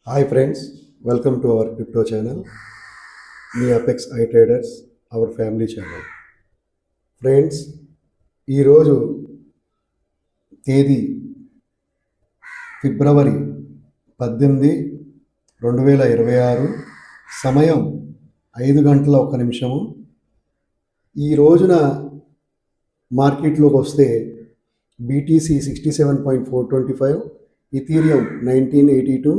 Hi friends, welcome to our crypto channel, me apex I traders our family channel. Friends, ఈరోజు తేదీ ఫిబ్రవరి 18, 2026, సమయం 5:01. ఈ రోజున మార్కెట్లోకి వస్తే BTC 67.425, Ethereum 1982,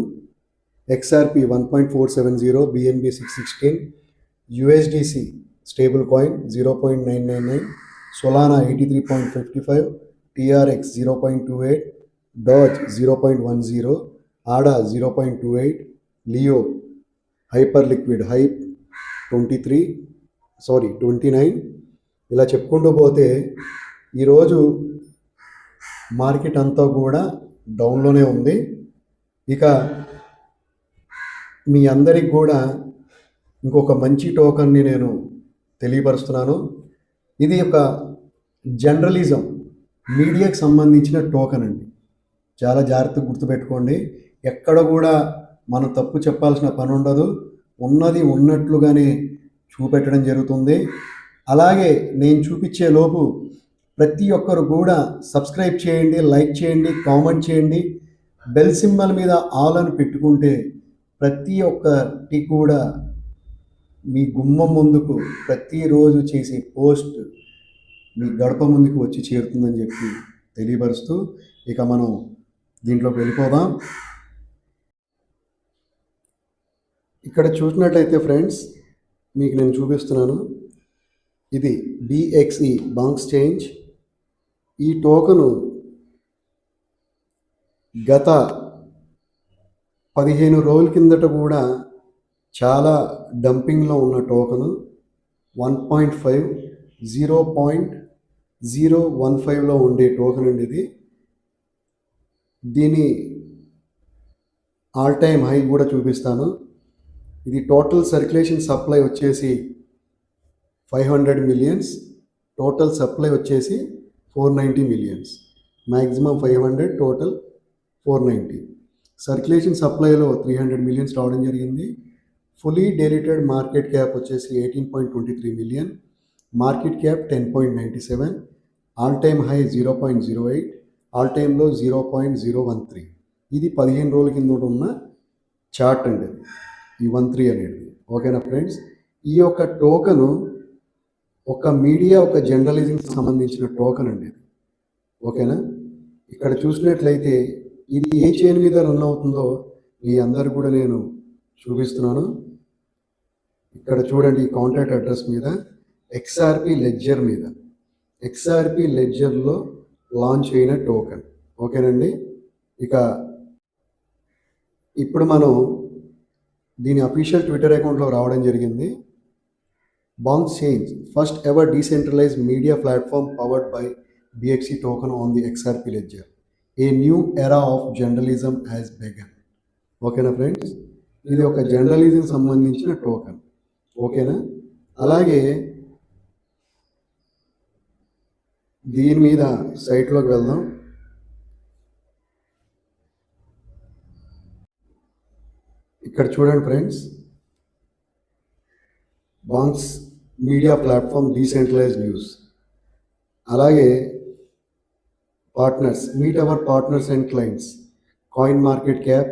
XRP 1.470, BNB 616, USDC stable coin 0.999, Solana 83.55, TRX 0.28, Doge 0.10, ADA 0.28, Leo Hyperliquid Hype 29. ఇలా చెప్పుకుంటూ పోతే ఈరోజు మార్కెట్ అంతా కూడా డౌన్లోనే ఉంది. ఇక మీ అందరికి కూడా ఇంకొక మంచి టోకన్ని నేను తెలియపరుస్తున్నాను. ఇది ఒక జర్నలిజం మీడియాకి సంబంధించిన టోకన్ అండి. చాలా జాగ్రత్తగా గుర్తుపెట్టుకోండి. ఎక్కడ కూడా మనం తప్పు చెప్పాల్సిన పని ఉండదు. ఉన్నది ఉన్నట్లుగానే చూపెట్టడం జరుగుతుంది. అలాగే నేను చూపించే లోపు ప్రతి ఒక్కరు కూడా సబ్స్క్రైబ్ చేయండి, లైక్ చేయండి, కామెంట్ చేయండి. బెల్ సింబల్ మీద ఆల్ అని పెట్టుకుంటే ప్రతి ఒక్కటి కూడా మీ గుమ్మం ముందుకు ప్రతిరోజు చేసే పోస్ట్ మీ గడప ముందుకు వచ్చి చేరుతుందని చెప్పి తెలియపరుస్తూ ఇక మనం దీంట్లోకి వెళ్ళిపోదాం. ఇక్కడ చూసినట్లయితే ఫ్రెండ్స్, మీకు నేను చూపిస్తున్నాను. ఇది BXE బాంక్స్ చేంజ్. ఈ టోకను గత 15 రోజుల కిందట కూడా చాలా డంపింగ్లో ఉన్న టోకను 1.5, 0.015లో ఉండే టోకన్ అండి ఇది. దీని ఆల్ టైమ్ హై కూడా చూపిస్తాను. ఇది టోటల్ సర్క్యులేషన్ సప్లై వచ్చేసి 500 మిలియన్స్, టోటల్ సప్లై వచ్చేసి 490 మిలియన్స్. Maximum 500, total 490. సర్క్యులేషన్ సప్లైలో 300 మిలియన్స్ రావడం జరిగింది. ఫుల్లీ డెలిటెడ్ మార్కెట్ క్యాప్ వచ్చేసి 18.23 million, market cap 10.97, all time high 0.08, all టైమ్లో 0.013. ఇది 15 రోజుల కింద ఉన్న చార్ట్ అండి, ఈ 13 అనేది. ఓకేనా ఫ్రెండ్స్, ఈ యొక్క టోకను ఒక మీడియా, ఒక జర్నలిజంకి సంబంధించిన టోకన్ అండి. ఓకేనా, ఇక్కడ చూసినట్లయితే ఇది ఏ చైన్ మీద రన్ అవుతుందో మీ అందరు కూడా నేను చూపిస్తున్నాను. ఇక్కడ చూడండి, ఈ కాంటాక్ట్ అడ్రస్ మీద XRP లెడ్జర్ మీద, XRP లెడ్జర్లో లాంచ్ అయిన టోకెన్. ఓకేనండి, ఇక ఇప్పుడు మనం దీని అఫీషియల్ ట్విట్టర్ అకౌంట్లో రావడం జరిగింది. Banks change, first ever decentralised media platform powered by BXE token on the XRP ledger. A new era of journalism has begun. ఓకేనా ఫ్రెండ్స్, ఇది ఒక జర్నలిజం సంబంధించిన టోకెన్. ఓకేనా, అలాగే దీని మీద సైట్లోకి వెళ్దాం. ఇక్కడ చూడండి friends, banks media platform decentralised news. అలాగే partners, meet our partners and clients, CoinMarketCap,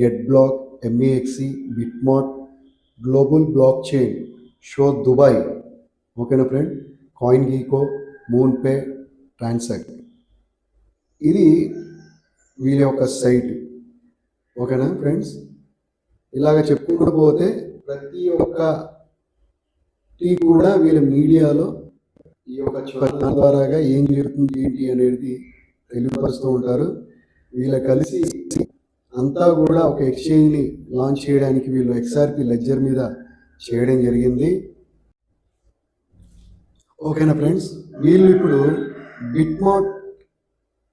GetBlock, MEXC, BitMart, global blockchain, show Dubai. ఓకేనా friend, CoinGecko, MoonPay, transact. ఇది వీళ్ళ యొక్క సైట్. ఓకేనా friends, ఇలాగ చెప్పుకుంటూ పోతే ప్రతి ఒక్కటి కూడా వీళ్ళ మీడియాలో ఈ యొక్క ఛానల్ ద్వారాగా ఏం జరుగుతుంది ఏంటి అనేది తెలియపరుస్తూ ఉంటారు. వీళ్ళ కలిసి అంతా కూడా ఒక ఎక్స్చేంజ్ని లాంచ్ చేయడానికి వీళ్ళు XRP లెడ్జర్ మీద చేయడం జరిగింది. ఓకేనా ఫ్రెండ్స్, వీళ్ళు ఇప్పుడు బిట్మార్ట్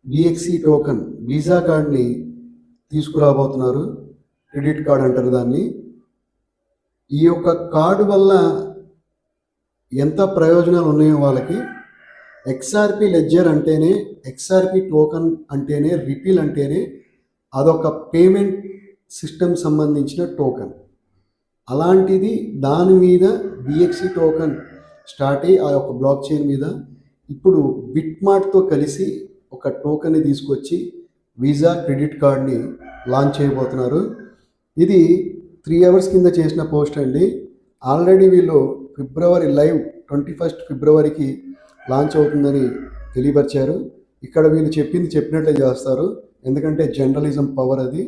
BXE టోకన్ వీసా కార్డ్ని తీసుకురాబోతున్నారు. క్రెడిట్ కార్డ్ అంటారు దాన్ని. ఈ యొక్క కార్డు వల్ల ఎంత ప్రయోజనాలు ఉన్నాయో వాళ్ళకి. XRP లెడ్జర్ అంటేనే, XRP టోకన్ అంటేనే, రిపిల్ అంటేనే అదొక పేమెంట్ సిస్టమ్ సంబంధించిన టోకెన్. అలాంటిది దాని మీద బిఎక్సి టోకెన్ స్టార్ట్ అయ్యి ఆ యొక్క బ్లాక్ చైన్ మీద ఇప్పుడు బిట్మార్ట్తో కలిసి ఒక టోకెన్ని తీసుకొచ్చి వీసా క్రెడిట్ కార్డ్ని లాంచ్ చేయబోతున్నారు. ఇది 3 అవర్స్ కింద చేసిన పోస్ట్ అండి. ఆల్రెడీ వీళ్ళు ఫిబ్రవరి లైవ్ 21 ఫిబ్రవరికి లాంచ్ అవుతుందని తెలియపరిచారు. ఇక్కడ వీళ్ళు చెప్పింది చెప్పినట్లే చేస్తారు, ఎందుకంటే జర్నలిజం పవర్ అది.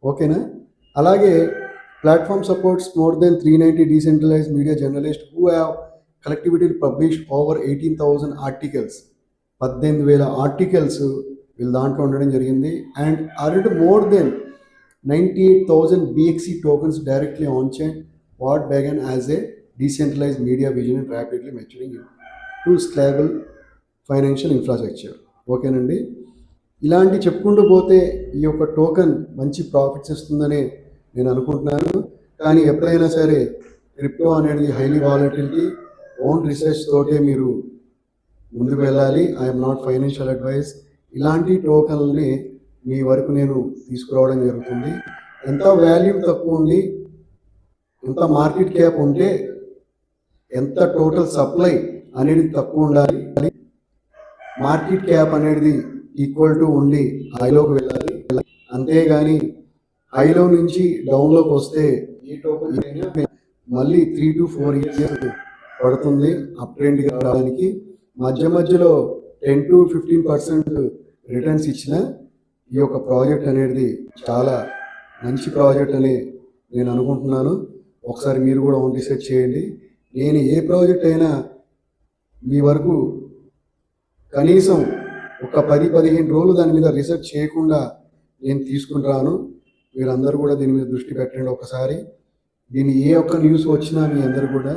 ఓకేనా? అలాగే platform supports more than 390 decentralised media journalist who have collectivity publish over 18,000 articles. 18,000 articles వీళ్ళు దాంట్లో ఉండడం జరిగింది. And earned more than 98,000 BXC tokens directly on-chain, what began as a decentralized media vision and rapidly maturing to scalable financial infrastructure. ఓకేనండి? ఇలాంటి చెప్పుకుంటూ పోతే ఈ యొక్క టోకెన్ మంచి ప్రాఫిట్స్ ఇస్తుందని నేను అనుకుంటున్నాను. కానీ ఎప్పుడైనా సరే క్రిప్టో అనేది హైలీ వాలటిలిటీ, ఓన్ రీసెర్చ్ తోటే మీరు ముందుకు వెళ్ళాలి. I'm not financial advice. ఇలాంటి టోకెన్లని మీ వరకు నేను తీసుకురావడం జరుగుతుంది. ఎంత వాల్యూ తక్కువ ఉండి, ఎంత మార్కెట్ క్యాప్ ఉంటే, ఎంత టోటల్ సప్లై అనేది తక్కువ ఉండాలి, మార్కెట్ క్యాప్ అనేది ఈక్వల్ టు ఉండి హైలోకి వెళ్ళాలి. అంతేగాని హైలో నుంచి డౌన్లోకి వస్తే ఈ టోకెన్ మళ్ళీ 3 to 4 ఇయర్స్ పడుతుంది అప్ ట్రెండ్గా రావడానికి. మధ్యలో 10 to 15% రిటర్న్స్ ఇచ్చిన ఈ యొక్క ప్రాజెక్ట్ అనేది చాలా మంచి ప్రాజెక్ట్ అని నేను అనుకుంటున్నాను. ఒకసారి మీరు కూడా ఓన్ రీసెర్చ్ చేయండి. నేను ఏ ప్రాజెక్ట్ అయినా మీ వరకు కనీసం ఒక 10-15 రోజులు దాని మీద రీసెర్చ్ చేయకుండా నేను తీసుకుంటాను. మీరందరూ కూడా దీని మీద దృష్టి పెట్టండి. ఒకసారి దీని ఏ ఒక్క న్యూస్ వచ్చినా మీ అందరూ కూడా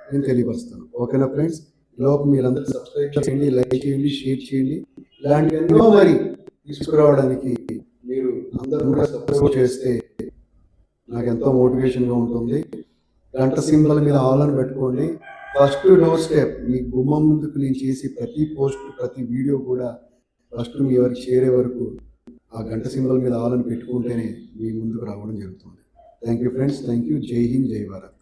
నేను తెలియపరుస్తాను. ఓకేనా ఫ్రెండ్స్? ఈలోపు మీరందరూ సబ్స్క్రైబ్ చేయండి, లైక్ చేయండి, షేర్ చేయండి. ఇలాంటి ఎన్నో మరి తీసుకురావడానికి మీరు అందరూ కూడా సపోర్ట్ చేస్తే నాకు ఎంతో మోటివేషన్గా ఉంటుంది. గంట సింబల్ మీద ఆల్ అని పెట్టుకోండి. ఫస్ట్ డోర్ స్టెప్ మీ గుమ్మం ముందుకు నేను చేసి ప్రతి పోస్ట్, ప్రతి వీడియో కూడా ఫస్ట్ మీ ఎవరికి చేరే వరకు ఆ గంట సింబల్ మీద ఆల్ అని పెట్టుకుంటేనే మీ ముందుకు రావడం జరుగుతుంది. Thank you friends. Thank you. జై హింద్, జై భారత్.